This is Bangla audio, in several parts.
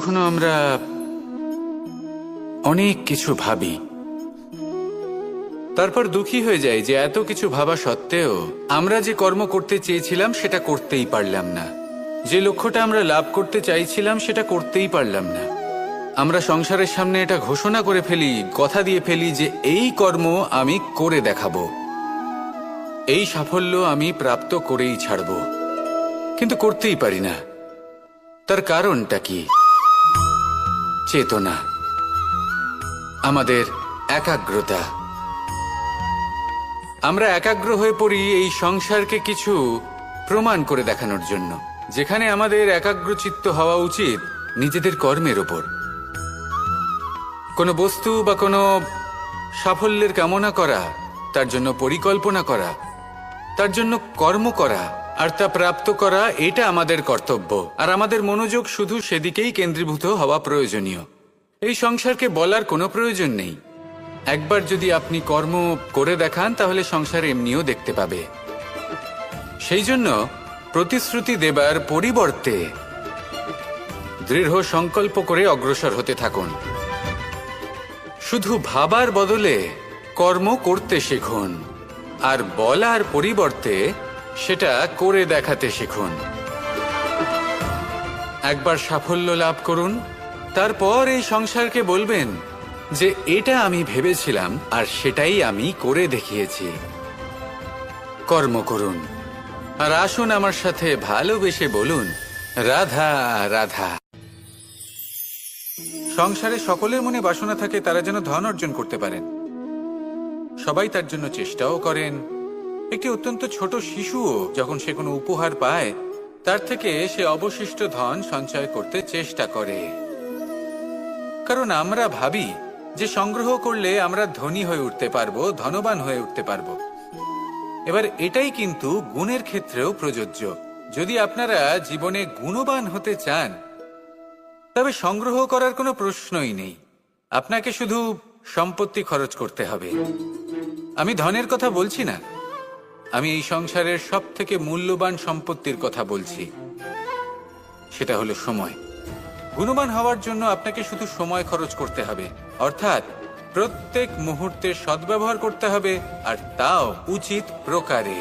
কখনো আমরা অনেক কিছু ভাবি, তারপর দুঃখী হয়ে যাই যে এত কিছু ভাবা সত্ত্বেও আমরা যে কর্ম করতে চেয়েছিলাম সেটা করতেই পারলাম না, যে লক্ষ্যটা আমরা লাভ করতে চাইছিলাম সেটা করতেই পারলাম না। আমরা সংসারের সামনে এটা ঘোষণা করে ফেলি, কথা দিয়ে ফেলি যে এই কর্ম আমি করে দেখাবো, এই সাফল্য আমি প্রাপ্ত করেই ছাড়ব, কিন্তু করতেই পারি না। তার কারণটা কি? চেতনা, আমাদের একাগ্রতা। আমরা একাগ্র হয়ে পড়ি এই সংসারকে কিছু প্রমাণ করে দেখানোর জন্য, যেখানে আমাদের একাগ্রচিত্ত হওয়া উচিত নিজেদের কর্মের ওপর। কোনো বস্তু বা কোনো সাফল্যের কামনা করা, তার জন্য পরিকল্পনা করা, তার জন্য কর্ম করা আর তা প্রাপ্ত করা, এটা আমাদের কর্তব্য। আর আমাদের মনোযোগ শুধু সেদিকেই কেন্দ্রীভূত হওয়া প্রয়োজনীয়। এই সংসারকে বলার কোনো প্রয়োজন নেই। একবার যদি আপনি কর্ম করে দেখান তাহলে সংসার এমনিও দেখতে পাবে। সেই জন্য প্রতিশ্রুতি দেবার পরিবর্তে দৃঢ় সংকল্প করে অগ্রসর হতে থাকুন। শুধু ভাবার বদলে কর্ম করতে শিখুন, আর বলার পরিবর্তে সেটা করে দেখাতে শিখুন। একবার সাফল্য লাভ করুন, তারপর এই সংসারকে বলবেন যে এটা আমি ভেবেছিলাম আর সেটাই আমি করে দেখিয়েছি। কর্ম করুন, আর আসুন আমার সাথে ভালোবেসে বলুন, রাধা রাধা। সংসারে সকলের মনে বাসনা থাকে তারা যেন ধন অর্জন করতে পারেন। সবাই তার জন্য চেষ্টাও করেন। একটি অত্যন্ত ছোট শিশুও যখন সে কোনো উপহার পায় তার থেকে সে অবশিষ্ট ধন সঞ্চয় করতে চেষ্টা করে, কারণ আমরা ভাবি যে সংগ্রহ করলে আমরা ধনী হয়ে উঠতে পারবো, ধনবান হয়ে উঠতে পারবো। এবার এটাই কিন্তু গুণের ক্ষেত্রেও প্রযোজ্য। যদি আপনারা জীবনে গুণবান হতে চান তবে সংগ্রহ করার কোনো প্রশ্নই নেই। আপনাকে শুধু সম্পত্তি খরচ করতে হবে। আমি ধনের কথা বলছি না, আমি এই সংসারের সব থেকে মূল্যবান সম্পত্তির কথা বলছি, সেটা হলো সময়। গুণবান হওয়ার জন্য আপনাকে শুধু সময় খরচ করতে হবে, অর্থাৎ প্রত্যেক মুহূর্তে সদ্ব্যবহার করতে হবে, আর তাও উচিত প্রকারে।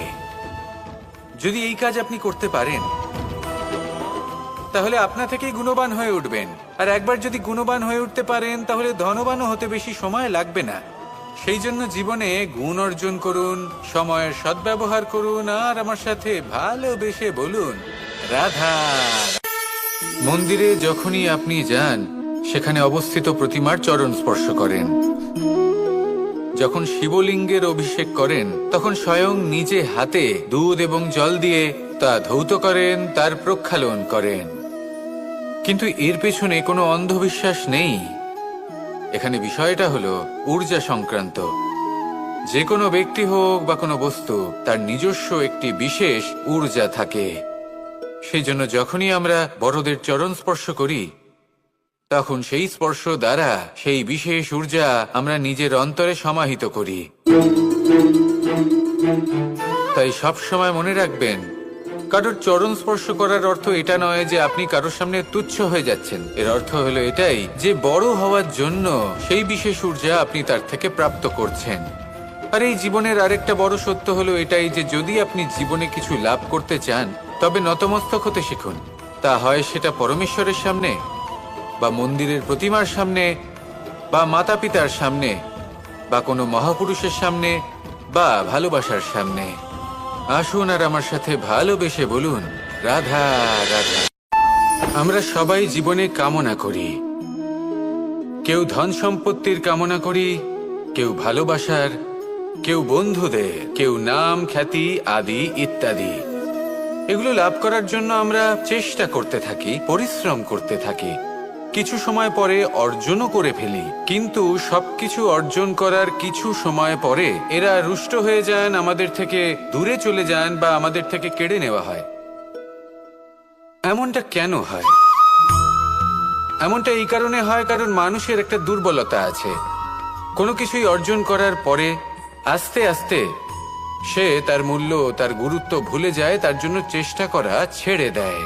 যদি এই কাজ আপনি করতে পারেন তাহলে আপনা থেকেই গুণবান হয়ে উঠবেন। আর একবার যদি গুণবান হয়ে উঠতে পারেন তাহলে ধনবানও হতে বেশি সময় লাগবে না। সেই জন্য জীবনে গুণ অর্জন করুন, সময়ের সদ্ব্যবহার করুন, আর আমার সাথে ভালোবেসে বলুন, রাধা। মন্দিরে যখনই আপনি যান সেখানে অবস্থিত প্রতিমার চরণ স্পর্শ করেন। যখন শিবলিঙ্গের অভিষেক করেন তখন স্বয়ং নিজে হাতে দুধ এবং জল দিয়ে তা ধৌত করেন, তার প্রক্ষালন করেন। কিন্তু এর পেছনে কোনো অন্ধবিশ্বাস নেই। এখানে বিষয়টা হলো ঊর্জা সংক্রান্ত। যে কোনো ব্যক্তি হোক বা কোনো বস্তু, তার নিজস্ব একটি বিশেষ ঊর্জা থাকে। সেই জন্য যখনই আমরা বড়দের চরণ স্পর্শ করি তখন সেই স্পর্শ দ্বারা সেই বিশেষ ঊর্জা আমরা নিজের অন্তরে সমাহিত করি। তাই সব সময় মনে রাখবেন, কারোর চরণ স্পর্শ করার অর্থ এটা নয় যে আপনি কারোর সামনে তুচ্ছ হয়ে যাচ্ছেন। এর অর্থ হলো এটাই যে বড় হওয়ার জন্য সেই বিশেষ ঊর্জা আপনি তার থেকে প্রাপ্ত করছেন। আর এই জীবনের আরেকটা বড় সত্য হলো এটাই যে যদি আপনি জীবনে কিছু লাভ করতে চান তবে নতমস্তক হতে শিখুন। তা হয় সেটা পরমেশ্বরের সামনে, বা মন্দিরের প্রতিমার সামনে, বা মাতা পিতার সামনে, বা কোনো মহাপুরুষের সামনে, বা ভালোবাসার সামনে। আসুন আর আমার সাথে ভালোবেসে বলুন, রাধা রাধা। আমরা সবাই জীবনে কামনা করি। কেউ ধন সম্পত্তির কামনা করি, কেউ ভালোবাসার, কেউ বন্ধুদের, কেউ নাম খ্যাতি আদি ইত্যাদি। এগুলো লাভ করার জন্য আমরা চেষ্টা করতে থাকি, পরিশ্রম করতে থাকি। কিছু সময় পরে অর্জনও করে ফেলি, কিন্তু সবকিছু অর্জন করার কিছু সময় পরে এরা রুষ্ট হয়ে যান, আমাদের থেকে দূরে চলে যান, বা আমাদের থেকে কেড়ে নেওয়া হয়। এমনটা কেন হয়? এমনটা এই কারণে হয় কারণ মানুষের একটা দুর্বলতা আছে। কোনো কিছুই অর্জন করার পরে আস্তে আস্তে সে তার মূল্য, তার গুরুত্ব ভুলে যায়, তার জন্য চেষ্টা করা ছেড়ে দেয়।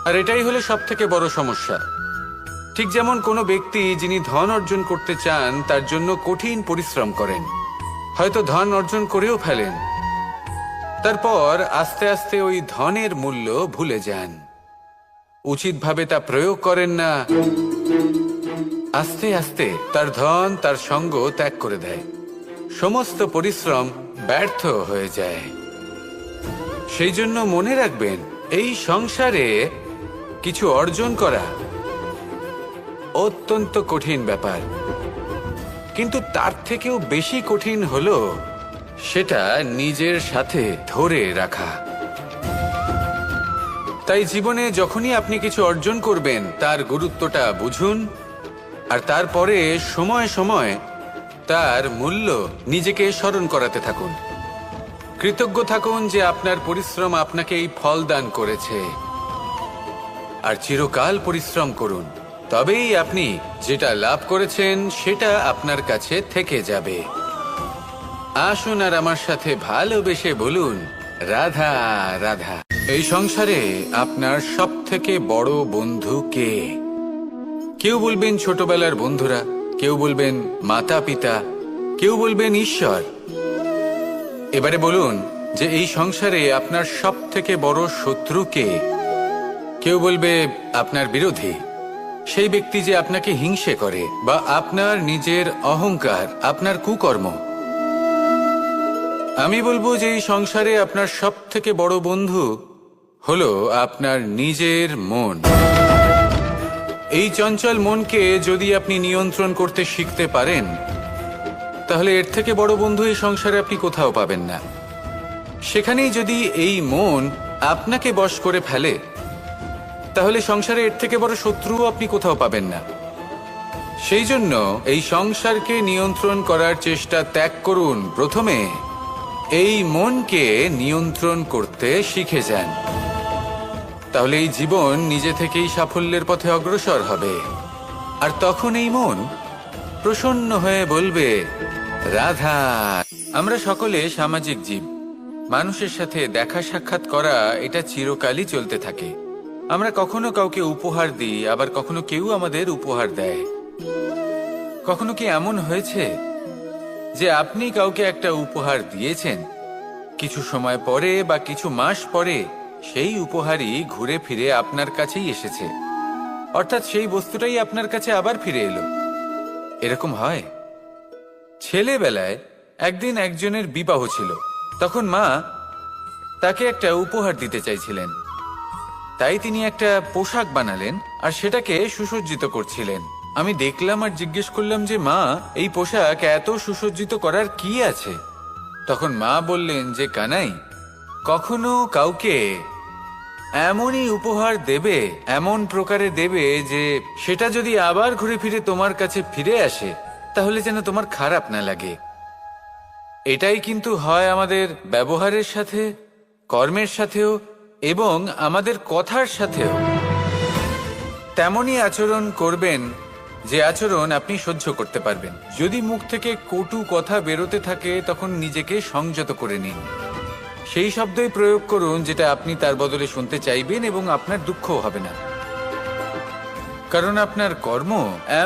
আর এটাই হলো সব থেকে বড় সমস্যা। ঠিক যেমন কোনো ব্যক্তি যিনি ধন অর্জন করতে চান তার জন্য কঠিন পরিশ্রম করেন, হয়তো ধন অর্জন করেও ফেলেন, তারপর আস্তে আস্তে ওই ধনের মূল্য ভুলে যান, উচিতভাবে তা প্রয়োগ করেন না, আস্তে আস্তে তার ধন তার সঙ্গ ত্যাগ করে দেয়, সমস্ত পরিশ্রম ব্যর্থ হয়ে যায়। সেই জন্য মনে রাখবেন, এই সংসারে কিছু অর্জন করা অত্যন্ত কঠিন ব্যাপার, কিন্তু তার থেকেও বেশি কঠিন হলো সেটা নিজের সাথে ধরে রাখা। তাই জীবনে যখনই আপনি কিছু অর্জন করবেন তার গুরুত্বটা বুঝুন, আর তারপরে সময় সময় তার মূল্য নিজেকে স্মরণ করাতে থাকুন। কৃতজ্ঞ থাকুন যে আপনার পরিশ্রম আপনাকে এই ফল দান করেছে, আর চিরকাল পরিশ্রম করুন, তবেই আপনি যেটা লাভ করেছেন সেটা আপনার কাছে থেকে যাবে। আসুন আর আমার সাথে ভালোবেসে বলুন, রাধা রাধা। এই সংসারে আপনার সবথেকে বড় বন্ধু কে? কেউ বলবেন ছোটবেলার বন্ধুরা, কেউ বলবেন মাতা পিতা, কেউ বলবেন ঈশ্বর। এবারে বলুন যে এই সংসারে আপনার সবথেকে বড় শত্রু কে? কেউ বলবে আপনার বিরোধী, সেই ব্যক্তি যে আপনাকে হিংসে করে, বা আপনার নিজের অহংকার, আপনার কুকর্ম। আমি বলবো যে এই সংসারে আপনার সবথেকে বড় বন্ধু হলো আপনার নিজের মন। এই চঞ্চল মনকে যদি আপনি নিয়ন্ত্রণ করতে শিখতে পারেন, তাহলে এর থেকে বড় বন্ধু এই সংসারে আপনি কোথাও পাবেন না। সেখানেই যদি এই মন আপনাকে বশ করে ফেলে, তাহলে সংসারে এর থেকে বড় শত্রুও আপনি কোথাও পাবেন না। সেই জন্য এই সংসারকে নিয়ন্ত্রণ করার চেষ্টা ত্যাগ করুন। প্রথমে এই মনকে নিয়ন্ত্রণ করতে শিখে যান, তাহলে এই জীবন নিজে থেকেই সাফল্যের পথে অগ্রসর হবে। আর তখন এই মন প্রসন্ন হয়ে বলবে, রাধা। আমরা সকলে সামাজিক জীব, মানুষের সাথে দেখা সাক্ষাৎ করা এটা চিরকালই চলতে থাকে। আমরা কখনো কাউকে উপহার দিই, আবার কখনো কেউ আমাদের উপহার দেয়। কখনো কি এমন হয়েছে যে আপনি কাউকে একটা উপহার দিয়েছেন, কিছু সময় পরে বা কিছু মাস পরে সেই উপহারই ঘুরে ফিরে আপনার কাছেই এসেছে, অর্থাৎ সেই বস্তুটাই আপনার কাছে আবার ফিরে এলো? এরকম হয়। ছেলেবেলায় একদিন একজনের বিবাহ ছিল, তখন মা তাকে একটা উপহার দিতে চাইছিলেন, তাই তিনি একটা পোশাক বানালেন আর সেটাকে সুসজ্জিত করছিলেন। আমি দেখলাম আর জিজ্ঞেস করলাম যে মা, এই পোশাক এত সুসজ্জিত করার কি আছে? তখন মা বললেন যে কানাই, কখনো কাউকে এমনই উপহার দেবে, এমন প্রকারে দেবে যে সেটা যদি আবার ঘুরে ফিরে তোমার কাছে ফিরে আসে, তাহলে যেন তোমার খারাপ না লাগে। এটাই কিন্তু হয় আমাদের ব্যবহারের সাথে, কর্মের সাথেও, এবং আমাদের কথার সাথেও। তেমনই আচরণ করবেন যে আচরণ আপনি সহ্য করতে পারবেন। যদি মুখ থেকে কটু কথা বেরোতে থাকে, তখন নিজেকে সংযত করে নিন। সেই শব্দই প্রয়োগ করুন যেটা আপনি তার বদলে শুনতে চাইবেন, এবং আপনার দুঃখও হবে না। কারণ আপনার কর্ম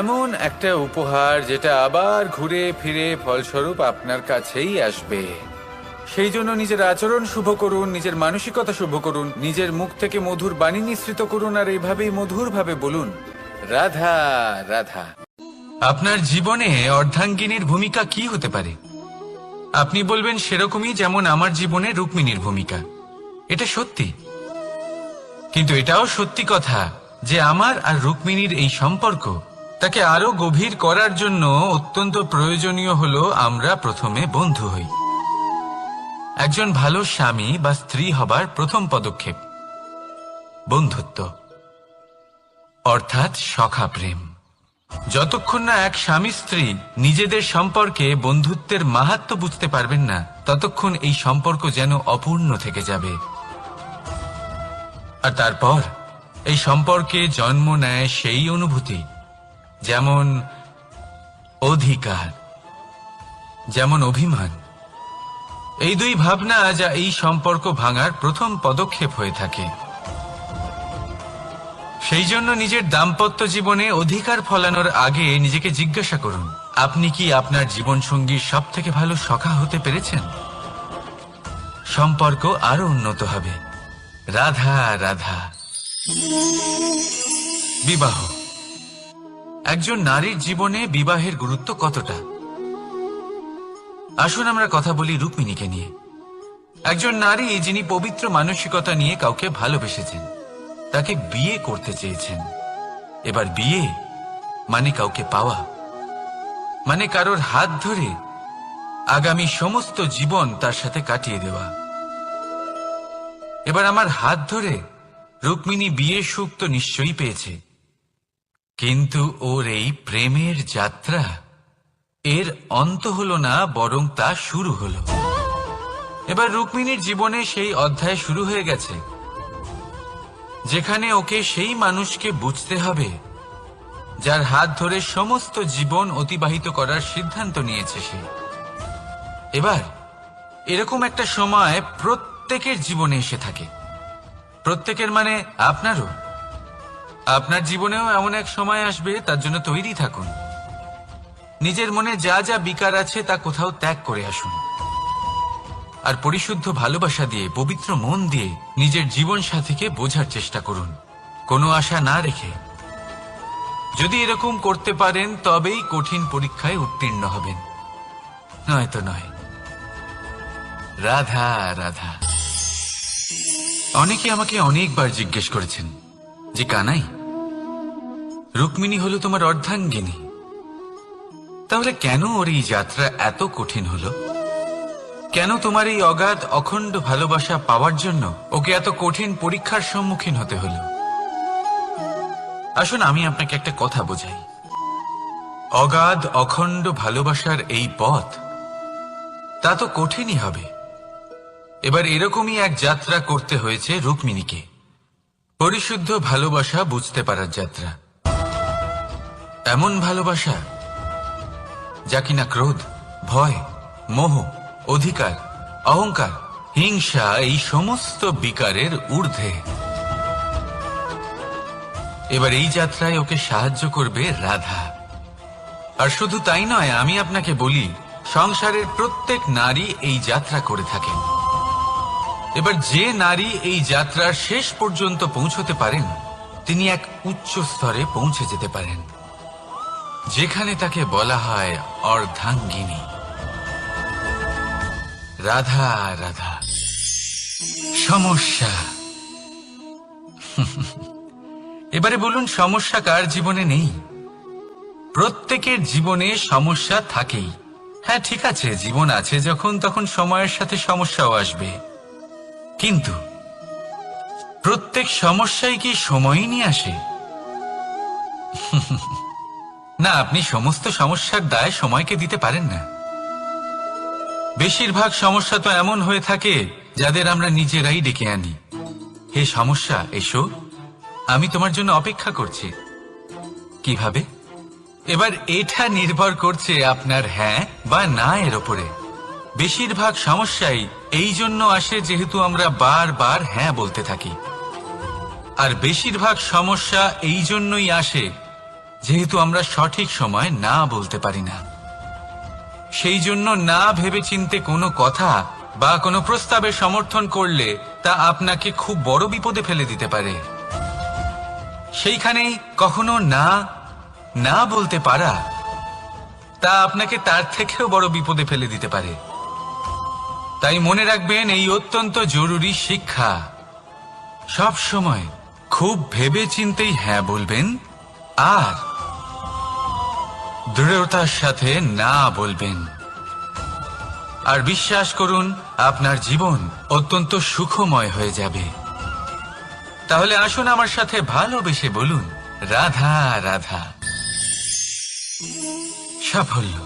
এমন একটা উপহার যেটা আবার ঘুরে ফিরে ফলস্বরূপ আপনার কাছেই আসবে। সেই জন্য নিজের আচরণ শুভ করুন, নিজের মানসিকতা শুভ করুন, নিজের মুখ থেকে মধুর বাণী নিঃসৃত করুন, আর এইভাবেই মধুরভাবে বলুন, রাধা রাধা। আপনার জীবনে অর্ধাঙ্গিনীর ভূমিকা কি হতে পারে? আপনি বলবেন সেরকমই যেমন আমার জীবনে রুক্মিণীর ভূমিকা। এটা সত্যি, কিন্তু এটাও সত্যি কথা যে আমার আর রুক্মিণীর এই সম্পর্ক, তাকে আরো গভীর করার জন্য অত্যন্ত প্রয়োজনীয় হলো আমরা প্রথমে বন্ধু হই। একজন ভালো স্বামী বা স্ত্রী হবার প্রথম পদক্ষেপ বন্ধুত্ব, অর্থাৎ সখা প্রেম। যতক্ষণ না এক স্বামী স্ত্রী নিজেদের সম্পর্কে বন্ধুত্বের মাহাত্ম্য বুঝতে পারবেন না, ততক্ষণ এই সম্পর্ক যেন অপূর্ণ থেকে যাবে। আর তারপর এই সম্পর্কে জন্ম নেয় সেই অনুভূতি, যেমন অধিকার, যেমন অভিমান। এই দুই ভাবনা যা এই সম্পর্ক ভাঙার প্রথম পদক্ষেপ হয়ে থাকে। সেই জন্য নিজের দাম্পত্য জীবনে অধিকার ফলানোর আগে নিজেকে জিজ্ঞাসা করুন, আপনি কি আপনার জীবনসঙ্গীর সব থেকে ভালো সখা হতে পেরেছেন? সম্পর্ক আরো উন্নত হবে। রাধা রাধা। বিবাহ। একজন নারীর জীবনে বিবাহের গুরুত্ব কতটা? আসুন আমরা কথা বলি রুক্মিণীকে নিয়ে। একজন নারী যিনি পবিত্র মানসিকতা নিয়ে কাউকে ভালোবেসেছেন, তাকে বিয়ে করতে চেয়েছেন। এবার বিয়ে মানে কাউকে পাওয়া, মানে কারোর হাত ধরে আগামী সমস্ত জীবন তার সাথে কাটিয়ে দেওয়া। এবার আমার হাত ধরে রুক্মিণী বিয়ের সুখ তো নিশ্চয়ই পেয়েছে, কিন্তু ওর এই প্রেমের যাত্রা এর অন্ত হলো না, বরং তা শুরু হলো। এবার রুক্মিণীর জীবনে সেই অধ্যায় শুরু হয়ে গেছে যেখানে ওকে সেই মানুষকে বুঝতে হবে যার হাত ধরে সমস্ত জীবন অতিবাহিত করার সিদ্ধান্ত নিয়েছে সে। এবার এরকম একটা সময় প্রত্যেকের জীবনে এসে থাকে। প্রত্যেকের মানে আপনারও। আপনার জীবনেও এমন এক সময় আসবে, তার জন্য তৈরি থাকুন। নিজের মনে যা যা বিকার আছে তা কোথাও ত্যাগ করে আসুন, আর পরিশুদ্ধ ভালোবাসা দিয়ে, পবিত্র মন দিয়ে নিজের জীবন সাথীকে বোঝার চেষ্টা করুন, কোনো আশা না রেখে। যদি এরকম করতে পারেন তবেই কঠিন পরীক্ষায় উত্তীর্ণ হবেন, নয়তো নয়। রাধা রাধা। অনেকে আমাকে অনেকবার জিজ্ঞেস করেছেন যে কানাই, রুক্মিণী হলো তোমার অর্ধাঙ্গিনী, তাহলে কেন ওর এই যাত্রা এত কঠিন হলো? কেন তোমার এই অগাধ অখণ্ড ভালোবাসা পাওয়ার জন্য ওকে এত কঠিন পরীক্ষার সম্মুখীন হতে হলো? আসুন আমি আপনাকে একটা কথা বোঝাই। অগাধ অখণ্ড ভালোবাসার এই পথ তা তো কঠিনই হবে। এবার এরকমই এক যাত্রা করতে হয়েছে রুক্মিণীকে, পরিশুদ্ধ ভালোবাসা বুঝতে পারার যাত্রা। এমন ভালোবাসা যা কিনা ক্রোধ, ভয়, মোহ, অধিকার, অহংকার, হিংসা এই সমস্ত বিকারের ঊর্ধ্বে। এবার এই যাত্রায় ওকে সাহায্য করবে রাধা। আর শুধু তাই নয়, আমি আপনাকে বলি, সংসারের প্রত্যেক নারী এই যাত্রা করে থাকেন। এবার যে নারী এই যাত্রার শেষ পর্যন্ত পৌঁছতে পারেন, তিনি এক উচ্চ স্তরে পৌঁছে যেতে পারেন, যেখানে তাকে বলা হয় অর্ধাঙ্গিনী। রাধা রাধা। সমস্যা। এবারে বলুন, সমস্যা কার জীবনে নেই? প্রত্যেকের জীবনে সমস্যা থাকেই। হ্যাঁ ঠিক আছে, জীবন আছে যখন, তখন সময়ের সাথে সমস্যাও আসবে, কিন্তু প্রত্যেক সমস্যাই কি সময়ই নিয়ে আসে? না, আপনি সমস্ত সমস্যার দায় সময়কে দিতে পারেন না। বেশিরভাগ সমস্যা তো এমন হয়ে থাকে যাদের আমরা নিজেরাই ডেকে আনি। হে সমস্যা, এসো, আমি তোমার জন্য অপেক্ষা করছি। কিভাবে? এবার এটা নির্ভর করছে আপনার হ্যাঁ বা না এর ওপরে। বেশিরভাগ সমস্যাই এই জন্য আসে যেহেতু আমরা বারবার হ্যাঁ বলতে থাকি, আর বেশিরভাগ সমস্যা এই জন্যই আসে যেহেতু আমরা সঠিক সময় না বলতে পারি না। সেই জন্য না ভেবেচিন্তে কোনো কথা বা কোনো প্রস্তাবের সমর্থন করলে তা আপনাকে খুব বড় বিপদে ফেলে দিতে পারে। সেইখানেই কখনো না না বলতে পারা তা আপনাকে তার থেকেও বড় বিপদে ফেলে দিতে পারে। তাই মনে রাখবেন, এই অত্যন্ত জরুরি শিক্ষা। সব সময় খুব ভেবে চিন্তেই হ্যাঁ বলবেন, আর দৃঢ়তার সাথে না বলবেন। আর বিশ্বাস করুন, আপনার জীবন অত্যন্ত সুখময় হয়ে যাবে। তাহলে আসুন আমার সাথে ভালোবেসে বলুন, রাধা রাধা। সাফল্য।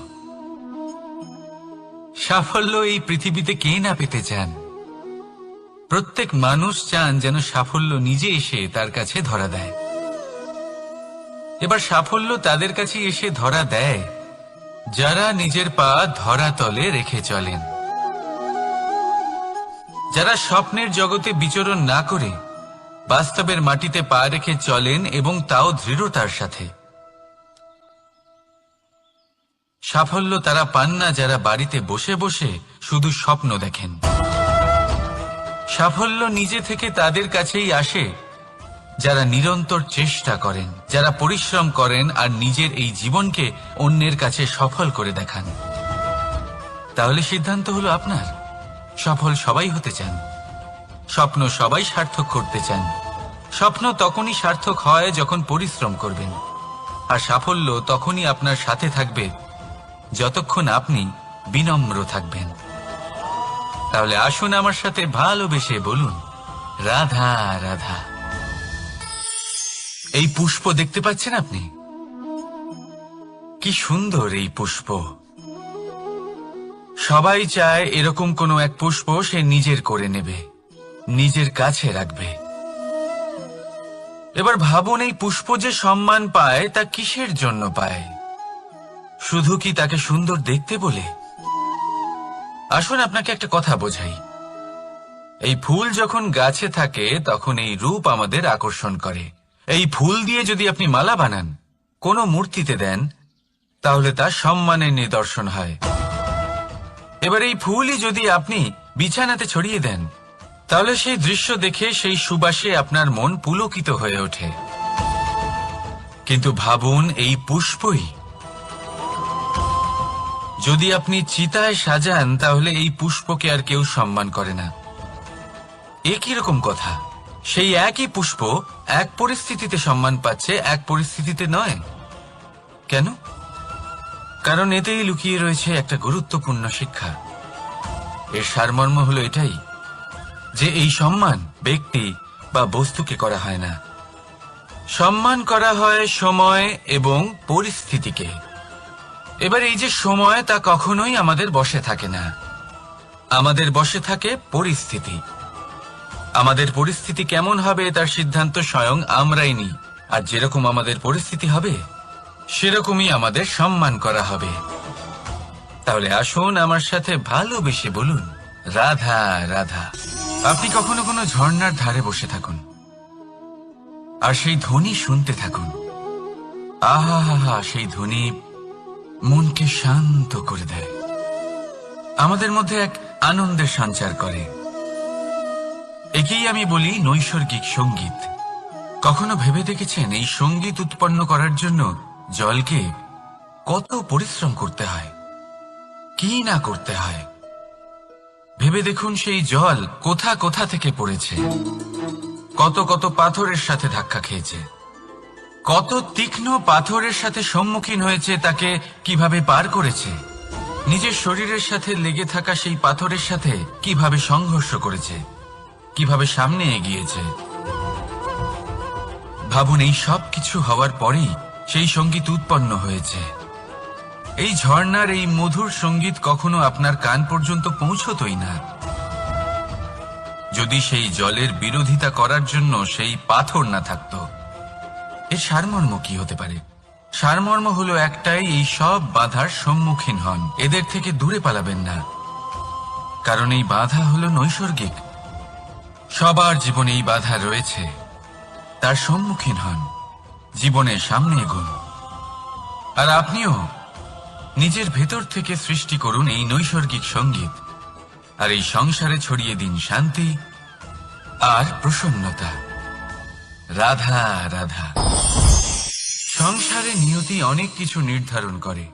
সাফল্য এই পৃথিবীতে কে না পেতে চান? প্রত্যেক মানুষ চান যেন সাফল্য নিজে এসে তার কাছে ধরা দেয়। এবার সাফল্য তাদের কাছে এসে ধরা দেয় যারা নিজের পা ধরাতলে রেখে চলেন, যারা স্বপ্নের জগতে বিচরণ না করে বাস্তবের মাটিতে পা রেখে চলেন এবং তাও দৃঢ়তার সাথে। সাফল্য তারা পান না যারা বাড়িতে বসে বসে শুধু স্বপ্ন দেখেন। সাফল্য নিজে থেকে তাদের কাছেই আসে যারা নিরন্তর চেষ্টা করেন, যারা পরিশ্রম করেন আর নিজের এই জীবনকে অন্যের কাছে সফল করে দেখান। তাহলে সিদ্ধান্ত হলো আপনার। সফল সবাই হতে চান, স্বপ্ন সবাই সার্থক করতে চান। স্বপ্ন তখনই সার্থক হয় যখন পরিশ্রম করবেন, আর সাফল্য তখনই আপনার সাথে থাকবে যতক্ষণ আপনি বিনম্র থাকবেন। তাহলে আসুন আমার সাথে ভালোবেসে বলুন, রাধা রাধা। এই পুষ্প দেখতে পাচ্ছেন আপনি? কি সুন্দর এই পুষ্প। সবাই চায় এরকম কোনো এক পুষ্প সে নিজের করে নেবে, নিজের কাছে রাখবে। এবার ভাবুন, এই পুষ্প যে সম্মান পায় তা কিসের জন্য পায়? শুধু কি তাকে সুন্দর দেখতে বলে? আসুন আপনাকে একটা কথা বোঝাই। এই ফুল যখন গাছে থাকে তখন এই রূপ আমাদের আকর্ষণ করে। এই ফুল দিয়ে যদি আপনি মালা বানান, কোনো মূর্তিতে দেন, তাহলে তা সম্মানের নিদর্শন হয়। এবার এই ফুলই যদি আপনি বিছানাতে ছড়িয়ে দেন, তাহলে সেই দৃশ্য দেখে সেই সুবাসে আপনার মন পুলকিত হয়ে ওঠে। কিন্তু ভাবুন, এই পুষ্পই যদি আপনি চিতায় সাজান, তাহলে এই পুষ্পকে আর কেউ সম্মান করে না। এ কিরকম কথা? সেই একই পুষ্প এক পরিস্থিতিতে সম্মান পাচ্ছে, এক পরিস্থিতিতে নয়। কেন? কারণ এতেই লুকিয়ে রয়েছে একটা গুরুত্বপূর্ণ শিক্ষা। এর সারমর্ম হলো এটাই যে এই সম্মান ব্যক্তি বা বস্তুকে করা হয় না, সম্মান করা হয় সময় এবং পরিস্থিতিকে। এবার এই যে সময়, তা কখনোই আমাদের বশে থাকে না। আমাদের বশে থাকে পরিস্থিতি। আমাদের পরিস্থিতি কেমন হবে তার সিদ্ধান্ত স্বয়ং আমরাই নিই। আর যেরকম আমাদের পরিস্থিতি হবে সেরকমই আমাদের সম্মান করা হবে। তাহলে আসুন আমার সাথে ভালোবেসে বলুন, রাধা রাধা। আপনি কখনো কোনো ঝর্ণার ধারে বসে থাকুন আর সেই ধ্বনি শুনতে থাকুন। আহা হা হা, সেই ধ্বনি মনকে শান্ত করে দেয়, আমাদের মধ্যে এক আনন্দের সঞ্চার করে। একেই আমি বলি নৈসর্গিক সঙ্গীত। কখনো ভেবে দেখেছেন এই সঙ্গীত উৎপন্ন করার জন্য জলকে কত পরিশ্রম করতে হয়, কি না করতে হয়? ভেবে দেখুন, সেই জল কোথা কোথা থেকে পড়েছে, কত কত পাথরের সাথে ধাক্কা খেয়েছে, কত তীক্ষ্ণ পাথরের সাথে সম্মুখীন হয়েছে, তাকে কিভাবে পার করেছে, নিজের শরীরের সাথে লেগে থাকা সেই পাথরের সাথে কিভাবে সংঘর্ষ করেছে, কিভাবে সামনে এগিয়েছে। ভাবুন, এই সব কিছু হওয়ার পরেই সেই সঙ্গীত উৎপন্ন হয়েছে। এই ঝর্ণার এই মধুর সঙ্গীত কখনো আপনার কান পর্যন্ত পৌঁছতই না যদি সেই জলের বিরোধিতা করার জন্য সেই পাথর না থাকতো। এর সারমর্ম কি হতে পারে? সারমর্ম হলো একটাই, এই সব বাধার সম্মুখীন হন, এদের থেকে দূরে পালাবেন না। কারণ এই বাধা হলো নৈসর্গিক। সবার জীবনে এই বাধা রয়েছে, তার সম্মুখীন হন, জীবনের সামনে এগোন। আর আপনিও নিজের ভেতর থেকে সৃষ্টি করুন এই নৈসর্গিক সঙ্গীত, আর এই সংসারে ছড়িয়ে দিন শান্তি আর প্রসন্নতা। রাধা রাধা। সংসারে নিয়তি অনেক কিছু নির্ধারণ করে,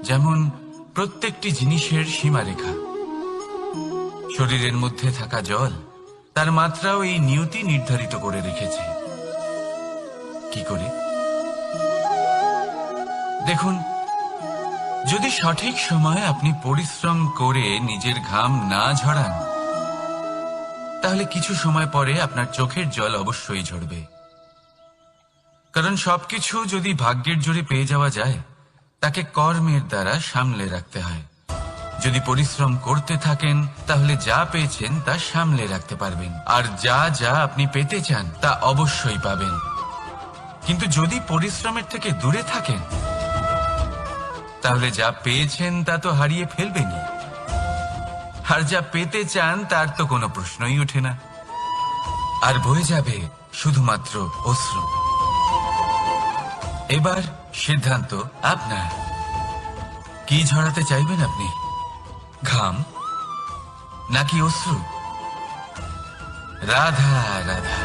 যেমন প্রত্যেকটি জিনিসের সীমারেখা। শরীরের মধ্যে থাকা জল, তার মাত্রাও এই নিয়তি নির্ধারিত করে রেখেছে। কি করে? দেখুন, যদি সঠিক সময়ে আপনি পরিশ্রম করে নিজের ঘাম না ঝরান, তাহলে কিছু সময় পরে আপনার চোখের জল অবশ্যই ঝরবে। কারণ সবকিছু যদি ভাগ্যের জোরে পেয়ে যাওয়া যায়, তাকে কর্মের দ্বারা সামলে রাখতে হয়। যদি পরিশ্রম করতে থাকেন, তাহলে যা পেয়েছেন তা সামলে রাখতে পারবেন, আর যা যা আপনি পেতে চান তা অবশ্যই পাবেন। কিন্তু যদি পরিশ্রমের থেকে দূরে থাকেন, তাহলে যা পেয়েছেন তা তো হারিয়ে ফেলবেনই, আর যা পেতে চান তার তো কোনো প্রশ্নই ওঠে না। আর বয়ে যাবে শুধুমাত্র অশ্রু। এবার সিদ্ধান্ত আপনার। কি ঝরাতে চাইবেন আপনি? ঘাম নাকি অশ্রু? রাধা রাধা।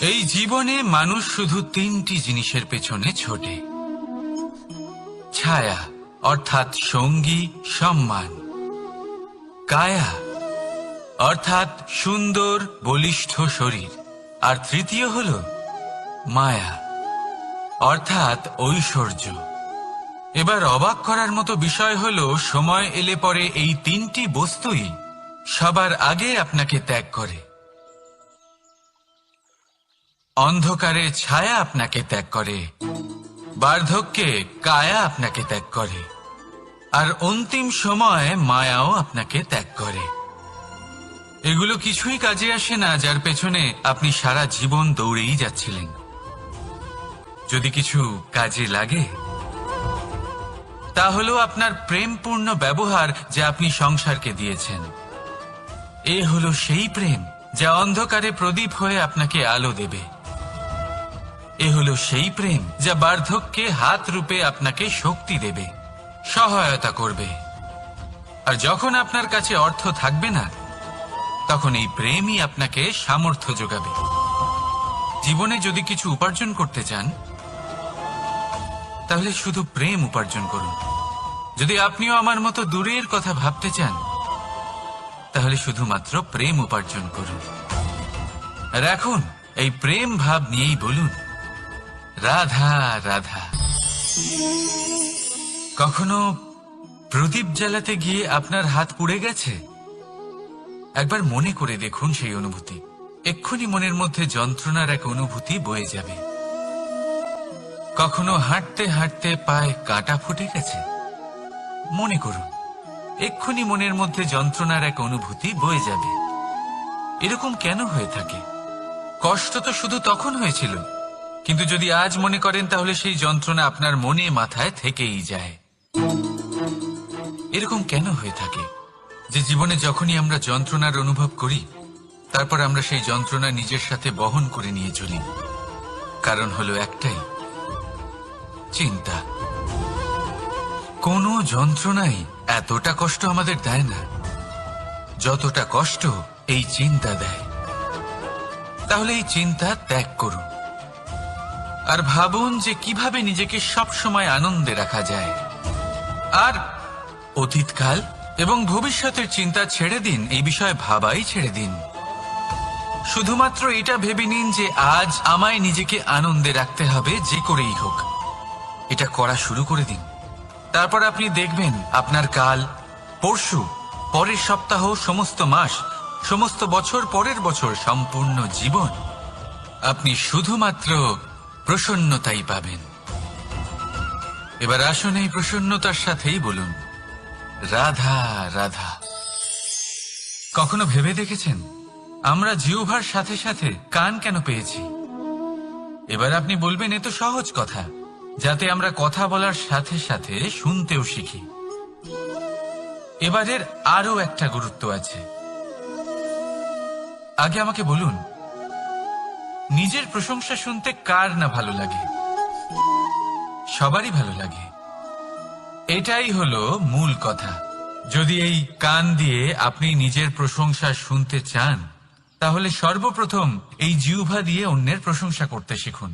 এই জীবনে মানুষ শুধু তিনটি জিনিসের পেছনে ছোটে: ছায়া অর্থাৎ সঙ্গী সম্মান, কায়া অর্থাৎ সুন্দর বলিষ্ঠ শরীর, আর তৃতীয় হল মায়া অর্থাৎ ঐশ্বর্য। এবার অবাক করার মতো বিষয় হল, সময় এলে পরে এই তিনটি বস্তুই সবার আগে আপনাকে ত্যাগ করে। অন্ধকারে ছায়া আপনাকে ত্যাগ করে, বার্ধক্যে কায়া আপনাকে ত্যাগ করে, আর অন্তিম সময়ে মায়াও আপনাকে ত্যাগ করে। এগুলো কিছুই কাজে আসে না যার পেছনে আপনি সারা জীবন দৌড়েই যাচ্ছিলেন। যদি কিছু কাজে লাগে তা হলো আপনার প্রেমপূর্ণ ব্যবহার যা আপনি সংসারকে দিয়েছেন। এ হলো সেই প্রেম যা অন্ধকারে প্রদীপ হয়ে আপনাকে আলো দেবে। এ হলো সেই প্রেম যা বার্ধক্যে হাত রূপে আপনাকে শক্তি দেবে, সহায়তা করবে। আর যখন আপনার কাছে অর্থ থাকবে না, তখন এই প্রেমই আপনাকে সামর্থ্য যোগাবে। জীবনে যদি কিছু উপার্জন করতে চান, তাহলে শুধু প্রেম উপার্জন করুন। যদি আপনিও আমার মতো দূরের কথা ভাবতে চান, তাহলে শুধুমাত্র প্রেম উপার্জন করুন। আর এখন এই প্রেম ভাব নিয়েই বলুন, রাধা রাধা। কখনো প্রদীপ জ্বালাতে গিয়ে আপনার হাত পুড়ে গেছে? একবার মনে করে দেখুন সেই অনুভূতি। এক্ষুনি মনের মধ্যে যন্ত্রণার এক অনুভূতি বয়ে যাবে। কখনো হাঁটতে হাঁটতে পায়ে কাঁটা ফুটে গেছে? মনে করুন, এক্ষুনি মনের মধ্যে যন্ত্রণার এক অনুভূতি বয়ে যাবে। এরকম কেন হয়ে থাকে? কষ্ট তো শুধু তখন হয়েছিল, কিন্তু যদি আজ মনে করেন তাহলে সেই যন্ত্রণা আপনার মনে মাথায় থেকেই যায়। এরকম কেন হয়ে থাকে যে জীবনে যখনই আমরা যন্ত্রণার অনুভব করি, তারপর আমরা সেই যন্ত্রণা নিজের সাথে বহন করে নিয়ে চলি? কারণ হলো একটাই, চিন্তা। কোনো যন্ত্রণাই এতটা কষ্ট আমাদের দেয় না যতটা কষ্ট এই চিন্তা দেয়। তাহলে এই চিন্তা ত্যাগ করুন আর ভাবুন যে কিভাবে নিজেকে সব সময় আনন্দে রাখা যায়। আর অতীতকাল এবং ভবিষ্যতের চিন্তা ছেড়ে দিন, এই বিষয়ে ভাবাই ছেড়ে দিন। শুধুমাত্র এটা ভেবে নিন যে আজ আমায় নিজেকে আনন্দে রাখতে হবে, যে করেই হোক। এটা করা শুরু করে দিন। তারপর আপনি দেখবেন আপনার কাল, পরশু, পরের সপ্তাহ, সমস্ত মাস, সমস্ত বছর, পরের বছর, সম্পূর্ণ জীবন আপনি শুধুমাত্র প্রসন্নতাই পাবেন। এবার আসুন এই প্রসন্নতার সাথেই বলুন, রাধা রাধা। কখনো ভেবে দেখেছেন আমরা জিহ্বার সাথে সাথে কান কেন পেয়েছি? এবার আপনি বলবেন, এ তো সহজ কথা, যাতে আমরা কথা বলার সাথে সাথে শুনতেও শিখি। এবারের আরো একটা গুরুত্ব আছে। আগে আমাকে বলুন, নিজের প্রশংসা শুনতে কার না ভালো লাগে? সবারই ভালো লাগে। এটাই হলো মূল কথা। যদি এই কান দিয়ে আপনি নিজের প্রশংসা শুনতে চান, তাহলে সর্বপ্রথম এই জিহ্বা দিয়ে অন্যের প্রশংসা করতে শিখুন।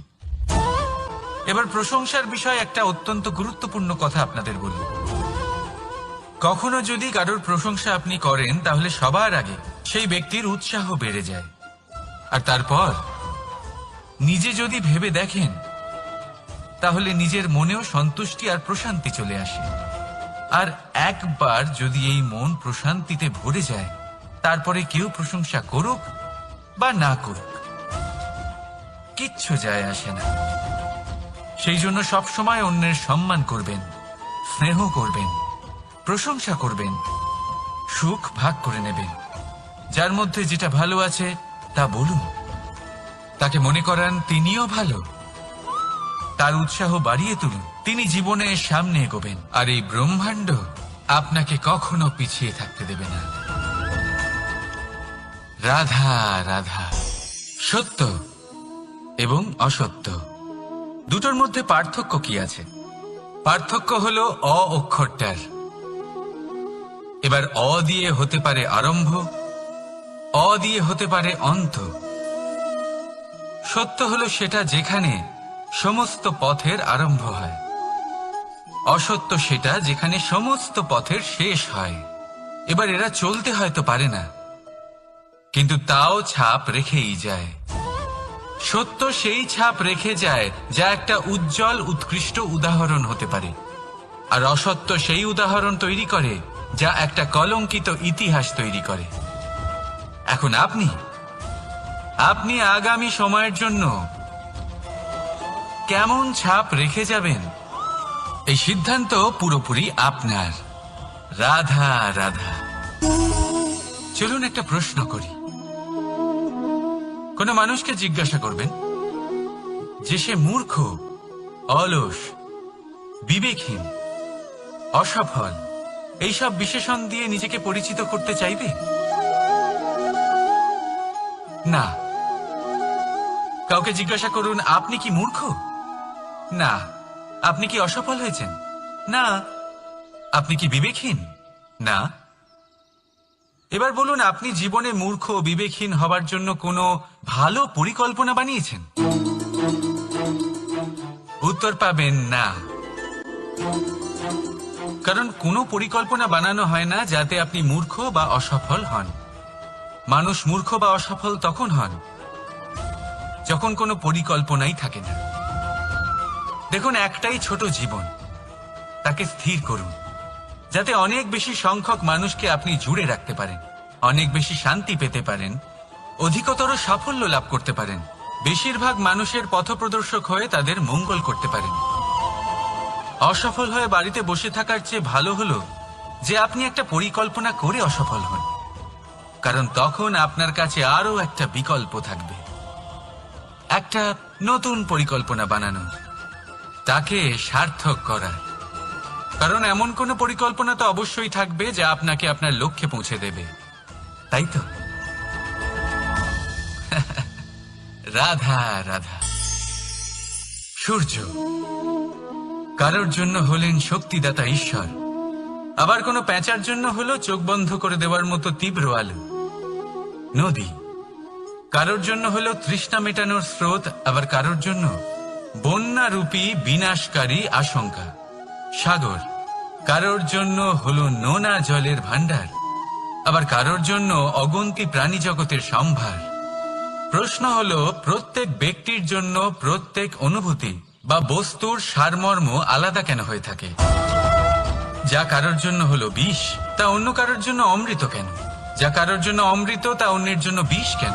এবার প্রশংসার বিষয়ে একটা অত্যন্ত গুরুত্বপূর্ণ কথা আপনাদের বলি। কখনো যদি কারোর প্রশংসা আপনি করেন, তাহলে সবার আগে সেই ব্যক্তির উৎসাহ বেড়ে যায়। আর তারপর নিজে যদি ভেবে দেখেন, তাহলে নিজের মনেও সন্তুষ্টি আর প্রশান্তি চলে আসে। আর একবার যদি এই মন প্রশান্তিতে ভরে যায়, তারপরে কেউ প্রশংসা করুক বা না করুক, কিচ্ছু যায় আসে না। সেই জন্য সবসময় অন্যের সম্মান করবেন, স্নেহ করবেন, প্রশংসা করবেন, সুখ ভাগ করে নেবেন। যার মধ্যে যেটা ভালো আছে তা বলুন, তাকে মনে করান তিনিও ভালো, তার উৎসাহ বাড়িয়ে তুলুন। তিনি জীবনে সামনে এগোবেন, আর এই ব্রহ্মাণ্ড আপনাকে কখনো পিছিয়ে থাকতে দেবে না। রাধা রাধা। সত্য এবং অসত্য দুটোর মধ্যে পার্থক্য কি আছে? পার্থক্য হলো অ অক্ষরটার। এবার অ দিয়ে হতে পারে আরম্ভ, অ দিয়ে হতে পারে অন্ত। সত্য হলো সেটা যেখানে সমস্ত পথের আরম্ভ হয়, অসত্য সেটা যেখানে সমস্ত পথের শেষ হয়। এবার এরা চলতে হয়তো পারে না, কিন্তু তাও ছাপ রেখেই যায়। সত্য সেই ছাপ রেখে যায় যা একটা উজ্জ্বল উৎকৃষ্ট উদাহরণ হতে পারে, আর অসত্য সেই উদাহরণ তৈরি করে যা একটা কলঙ্কিত ইতিহাস তৈরি করে। এখন আপনি আগামী সময়ের জন্য কেমন ছাপ রেখে যাবেন, এই সিদ্ধান্ত পুরোপুরি আপনার। রাধা রাধা। চলুন একটা প্রশ্ন করি। কোন মানুষকে জিজ্ঞাসা করবেন যে সে মূর্খ, অলস, বিবেকহীন, অসফল এইসব বিশেষণ দিয়ে নিজেকে পরিচিত করতে চাইবে? না। কাউকে জিজ্ঞাসা করুন আপনি কি মূর্খ? না। আপনি কি অসফল হয়েছেন? না। আপনি কি বিবেকহীন? না। এবার বলুন আপনি জীবনে মূর্খ ও বিবেকহীন হবার জন্য কোনো ভালো পরিকল্পনা বানিয়েছেন? উত্তর পাবেন না। কারণ কোনো পরিকল্পনা বানানো হয় না যাতে আপনি মূর্খ বা অসফল হন। মানুষ মূর্খ বা অসফল তখন হন যখন কোনো পরিকল্পনাই থাকে না। দেখুন, একটাই ছোট জীবন, তাকে স্থির করুন যাতে অনেক বেশি সংখ্যক মানুষকে আপনি জুড়ে রাখতে পারেন, অনেক বেশি শান্তি পেতে পারেন, অধিকতর সাফল্য লাভ করতে পারেন, বেশিরভাগ মানুষের পথপ্রদর্শক হয়ে তাদের মঙ্গল করতে পারেন। অসফল হয়ে বাড়িতে বসে থাকার চেয়ে ভালো হলো যে আপনি একটা পরিকল্পনা করে অসফল হন, কারণ তখন আপনার কাছে আরো একটা বিকল্প থাকবে, একটা নতুন পরিকল্পনা বানানো, তাকে সার্থক করার। কারণ এমন কোন পরিকল্পনা তো অবশ্যই থাকবে যা আপনাকে আপনার লক্ষ্যে পৌঁছে দেবে, তাই তো? রাধা রাধা। সূর্য কারোর জন্য হলেন শক্তিদাতা ঈশ্বর, আবার কোনো প্যাঁচার জন্য হলো চোখ বন্ধ করে দেওয়ার মতো তীব্র আলো। নদী কারোর জন্য হলো তৃষ্ণা মেটানোর স্রোত, আবার কারোর জন্য বন্যারূপী বিনাশকারী আশঙ্কা। সাগর কারোর জন্য হলো নোনা জলের ভান্ডার, আবার কারোর জন্য অগন্তি প্রাণী জগতের সম্ভার। প্রশ্ন হলো প্রত্যেক ব্যক্তির জন্য প্রত্যেক অনুভূতি বা বস্তুর সারমর্ম আলাদা কেন হয়ে থাকে? যা কারোর জন্য হলো বিষ তা অন্য কারোর জন্য অমৃত কেন? যা কারোর জন্য অমৃত তা অন্যের জন্য বিষ কেন?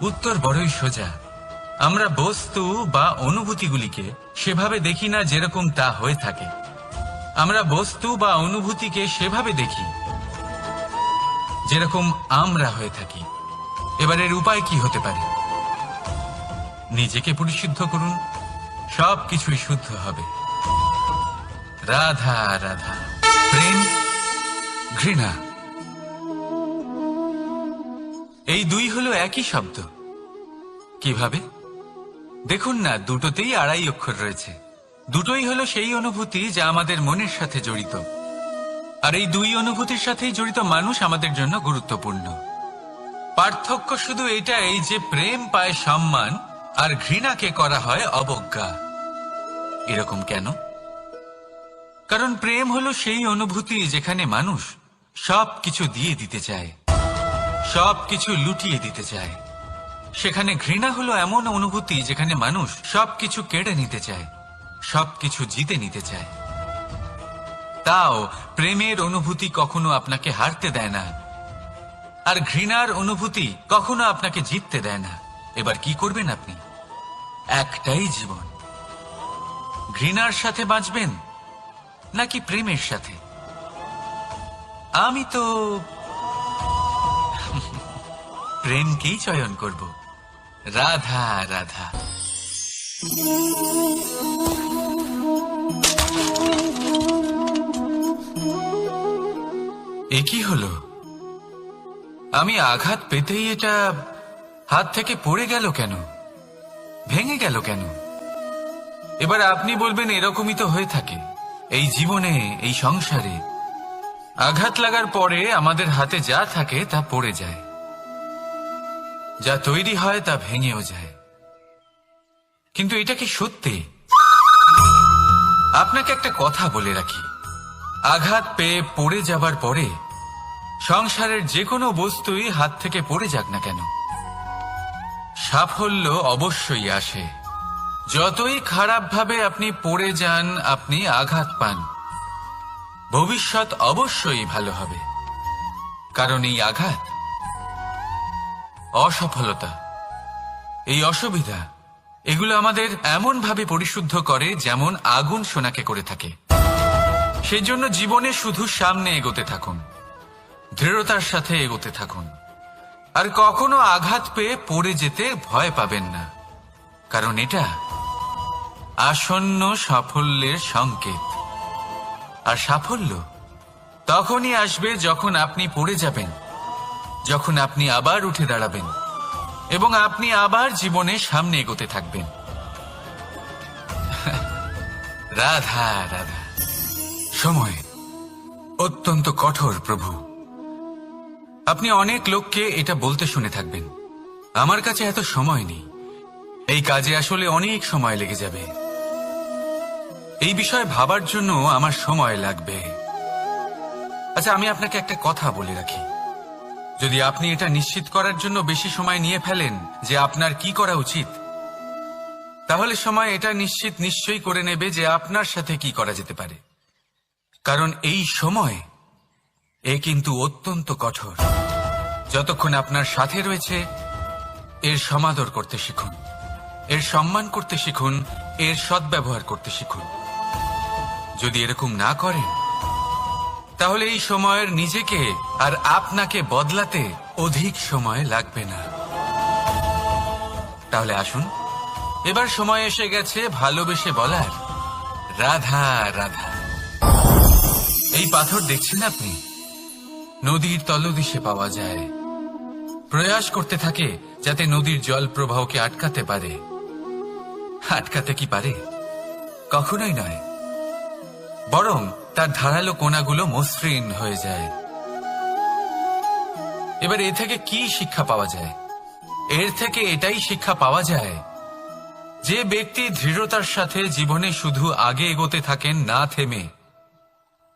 উত্তর বড়ই সোজা। আমরা বস্তু বা অনুভূতিগুলিকে সেভাবে দেখি না যেরকম তা হয়ে থাকে। আমরা বস্তু বা অনুভূতিকে সেভাবে দেখি যেরকম আমরা হয়ে থাকি। এবার এর উপায় কি হতে পারে? নিজেকে পরিশুদ্ধ করুন, সব কিছুই শুদ্ধ হবে। রাধা রাধা। প্রেম, ঘৃণা, এই দুই হলো একই শব্দ। কিভাবে? দেখুন না, দুটোতেই আড়াই অক্ষর রয়েছে। দুটোই হলো সেই অনুভূতি যা আমাদের মনের সাথে জড়িত, আর এই দুই অনুভূতির সাথেই জড়িত মানুষ আমাদের জন্য গুরুত্বপূর্ণ। পার্থক্য শুধু এটাই যে প্রেম পায় সম্মান আর ঘৃণাকে করা হয় অবজ্ঞা। এরকম কেন? কারণ প্রেম হলো সেই অনুভূতি যেখানে মানুষ সবকিছু দিয়ে দিতে চায়, সবকিছু লুটিয়ে দিতে চায়। সেখানে ঘৃণা হলো এমন অনুভূতি যেখানে মানুষ সবকিছু কেড়ে নিতে চায়, সবকিছু জিতে নিতে চায়। তাও প্রেমের অনুভূতি কখনো আপনাকে হারতে দেয় না, আর ঘৃণার অনুভূতি কখনো আপনাকে জিততে দেয় না। এবার কি করবেন আপনি? একটাই জীবন, ঘৃণার সাথে বাঁচবেন নাকি প্রেমের সাথে? আমি তো প্রেমকেই চয়ন করব। রাধা রাধা। এ কি হলো? আমি আঘাত পেতেই এটা হাত থেকে পড়ে গেল কেন, ভেঙে গেল কেন? এবার আপনি বলবেন এরকমই তো হয়ে থাকে এই জীবনে, এই সংসারে। আঘাত লাগার পরে আমাদের হাতে যা থাকে তা পড়ে যায়, যা তৈরি হয় তা ভেঙেও যায়। কিন্তু এটা কি সত্যি? আপনাকে একটা কথা বলে রাখি, আঘাত পেয়ে পড়ে যাবার পরে সংসারের যে কোনো বস্তুই হাত থেকে পড়ে যাক না কেন, সাফল্য অবশ্যই আসে। যতই খারাপভাবে আপনি পড়ে যান, আপনি আঘাত পান, ভবিষ্যৎ অবশ্যই ভালো হবে। কারণ এই আঘাত, অসফলতা, এই অসুবিধা, এগুলো আমাদের এমন ভাবে পরিশুদ্ধ করে যেমন আগুন সোনাকে করে থাকে। সেই জন্য জীবনে শুধু সামনে এগোতে থাকুন, দৃঢ়তার সাথে এগোতে থাকুন, আর কখনো আঘাত পেয়ে পড়ে যেতে ভয় পাবেন না। কারণ এটা আসন্ন সাফল্যের সংকেত। আর সাফল্য তখনই আসবে যখন আপনি পড়ে যাবেন, যখন আপনি আবার উঠে দাঁড়াবেন এবং আপনি আবার জীবনে সামনে এগোতে থাকবেন। রাধা রাধা। সময় অত্যন্ত কঠোর প্রভু। আপনি অনেক লোককে এটা বলতে শুনে থাকবেন, আমার কাছে এত সময় নেই, এই কাজে আসলে অনেক সময় লেগে যাবে, এই বিষয়ে ভাবার জন্য আমার সময় লাগবে। আচ্ছা, আমি আপনাকে একটা কথা বলে রাখি, যদি আপনি এটা নিশ্চিত করার জন্য বেশি সময় নিয়ে ফেলেন যে আপনার কি করা উচিত, তাহলে সময় এটা নিশ্চয়ই করে নেবে যে আপনার সাথে কি করা যেতে পারে। কারণ এই সময় এ কিন্তু অত্যন্ত কঠোর। যতক্ষণ আপনার সাথে রয়েছে এর সমাদর করতে শিখুন, এর সম্মান করতে শিখুন, এর সদ্ব্যবহার করতে শিখুন। যদি এরকম না করেন তাহলে এই সময়ের নিজেকে আর আপনাকে বদলাতে অধিক সময় লাগবে না। তাহলে আসুন, এবার সময় এসে গেছে ভালোবেসে বলার রাধা রাধা। এই পাথর দেখছেন আপনি, নদীর তলদেশে পাওয়া যায়। প্রয়াস করতে থাকে যাতে নদীর জল প্রবাহকে আটকাতে পারে। আটকাতে কি পারে? কখনোই নয়, বরং তার ধারালো কোণাগুলো মসৃণ হয়ে যায়। এবার এ থেকে কি শিক্ষা পাওয়া যায়? এর থেকে এটাই শিক্ষা পাওয়া যায় যে ব্যক্তি দৃঢ়তার সাথে জীবনে শুধু আগে এগোতে থাকেন না থেমে,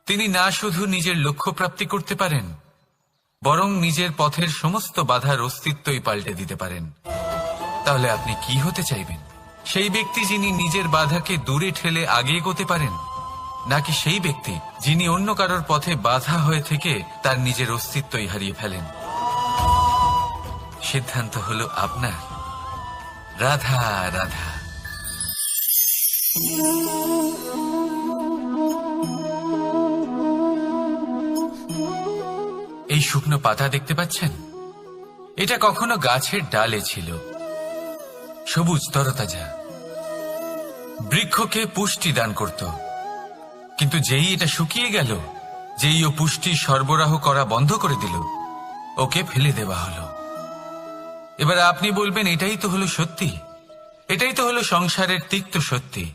তিনি না শুধু নিজের লক্ষ্য প্রাপ্তি করতে পারেন, বরং নিজের পথের সমস্ত বাধার অস্তিত্বই পাল্টে দিতে পারেন। তাহলে আপনি কি হতে চাইবেন? সেই ব্যক্তি যিনি নিজের বাধাকে দূরে ঠেলে আগে এগোতে পারেন, নাকি সেই ব্যক্তি যিনি অন্য কারোর পথে বাধা হয়ে থেকে তার নিজের অস্তিত্বই হারিয়ে ফেলেন? সিদ্ধান্ত হলো আপনার। রাধা রাধা। এই শুকনো পাতা দেখতে পাচ্ছেন? এটা কখনো গাছের ডালে ছিল, সবুজ তরতাজা, বৃক্ষকে পুষ্টি দান করত। কিন্তু যেই এটা শুকিয়ে গেল, যেই ও পুষ্টি সরবরাহ করা বন্ধ করে দিল, ওকে ফেলে দেওয়া হলো। এবার আপনি বলবেন এটাই তো হলো সত্যি, এটাই তো হলো সংসারের তিক্ত সত্যি।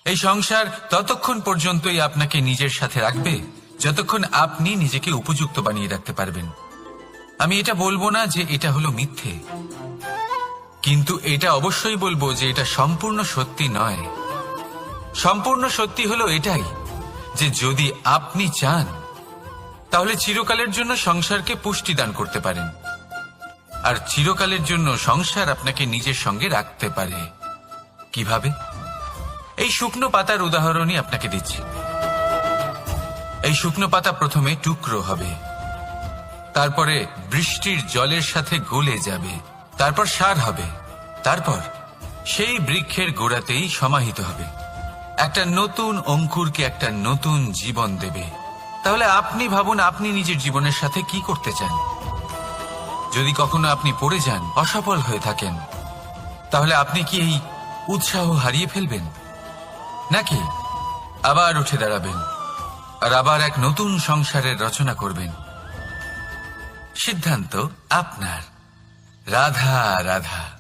এই সংসার ততক্ষণ পর্যন্তই আপনাকে নিজের সাথে রাখবে যতক্ষণ আপনি নিজেকে উপযুক্ত বানিয়ে রাখতে পারবেন। আমি এটা বলবো না যে এটা হলো মিথ্যে, কিন্তু এটা অবশ্যই বলবো যে এটা সম্পূর্ণ সত্যি নয়। সম্পূর্ণ সত্যি হলো এটাই যে যদি আপনি চান তাহলে চিরকালের জন্য সংসারকে পুষ্টি দান করতে পারেন, আর চিরকালের জন্য সংসার আপনাকে নিজের সঙ্গে রাখতে পারে। কিভাবে? এই শুকনো পাতার উদাহরণই আপনাকে দিচ্ছি। এই শুকনো পাতা প্রথমে টুকরো হবে, তারপরে বৃষ্টির জলের সাথে গলে যাবে, তারপর সার হবে, তারপর সেই বৃক্ষের গোড়াতেই সমাহিত হবে, একটা নতুন অঙ্কুরকে একটা নতুন জীবন দেবে। তাহলে আপনি ভাবুন, আপনি নিজের জীবনের সাথে কি করতে চান? যদি কখনো আপনি পড়ে যান, অসফল হয়ে থাকেন, তাহলে আপনি কি এই উৎসাহ হারিয়ে ফেলবেন, নাকি আবার উঠে দাঁড়াবেন আর আবার এক নতুন সংসারের রচনা করবেন? সিদ্ধান্ত আপনার। রাধা রাধা।